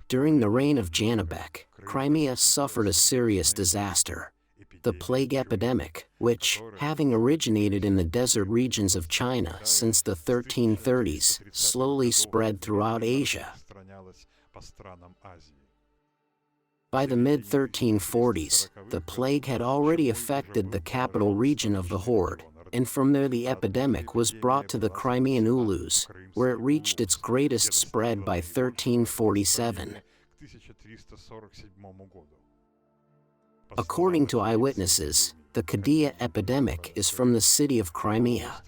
During the reign of Djanibek, Crimea suffered a serious disaster. The plague epidemic, which, having originated in the desert regions of China since the 1330s, slowly spread throughout Asia. By the mid-1340s, the plague had already affected the capital region of the Horde, and from there the epidemic was brought to the Crimean Ulus, where it reached its greatest spread by 1347. According to eyewitnesses, the Cuisine epidemic is from the city of Crimea.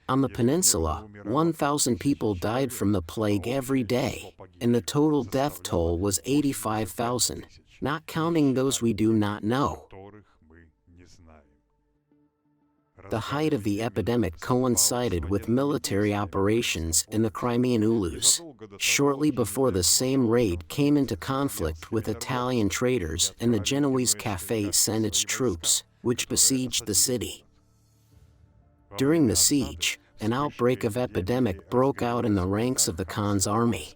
On the peninsula, 1,000 people died from the plague every day, and the total death toll was 85,000, not counting those we do not know. The height of the epidemic coincided with military operations in the Crimean Ulus, shortly before the same raid came into conflict with Italian traders and the Genoese Café sent its troops, which besieged the city. During the siege, an outbreak of epidemic broke out in the ranks of the Khan's army.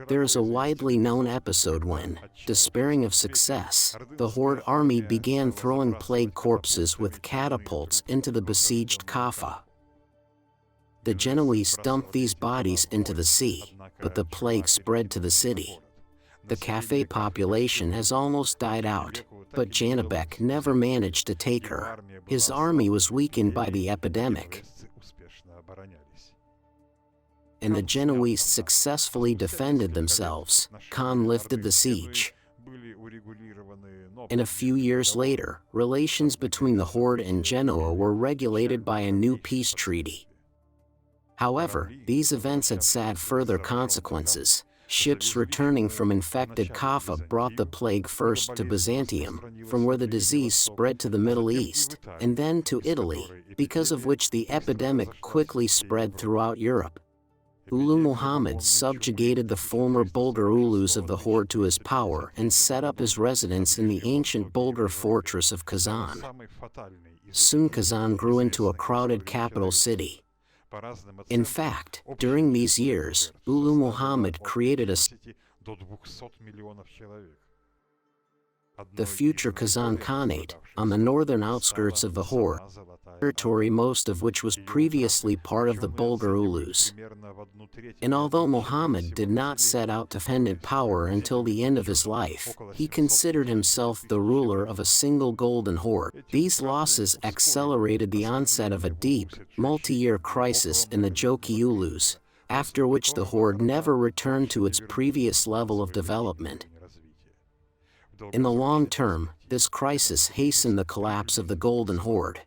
There is a widely known episode when, despairing of success, the Horde army began throwing plague corpses with catapults into the besieged Kaffa. The Genoese dumped these bodies into the sea, but the plague spread to the city. The Café population has almost died out, but Djanibek never managed to take her. His army was weakened by the epidemic, and the Genoese successfully defended themselves. Khan lifted the siege. And a few years later, relations between the Horde and Genoa were regulated by a new peace treaty. However, these events had sad further consequences. Ships returning from infected Kaffa brought the plague first to Byzantium, from where the disease spread to the Middle East, and then to Italy, because of which the epidemic quickly spread throughout Europe. Ulu Muhammad subjugated the former Bulgar Ulus of the Horde to his power and set up his residence in the ancient Bulgar fortress of Kazan. Soon Kazan grew into a crowded capital city. In fact, during these years, Ulu Muhammad created the future Kazan Khanate, on the northern outskirts of the Horde, territory most of which was previously part of the Bulgar Ulus. And although Muhammad did not set out to defend power until the end of his life, he considered himself the ruler of a single Golden Horde. These losses accelerated the onset of a deep, multi-year crisis in the Joki Ulus, after which the Horde never returned to its previous level of development. In the long term, this crisis hastened the collapse of the Golden Horde.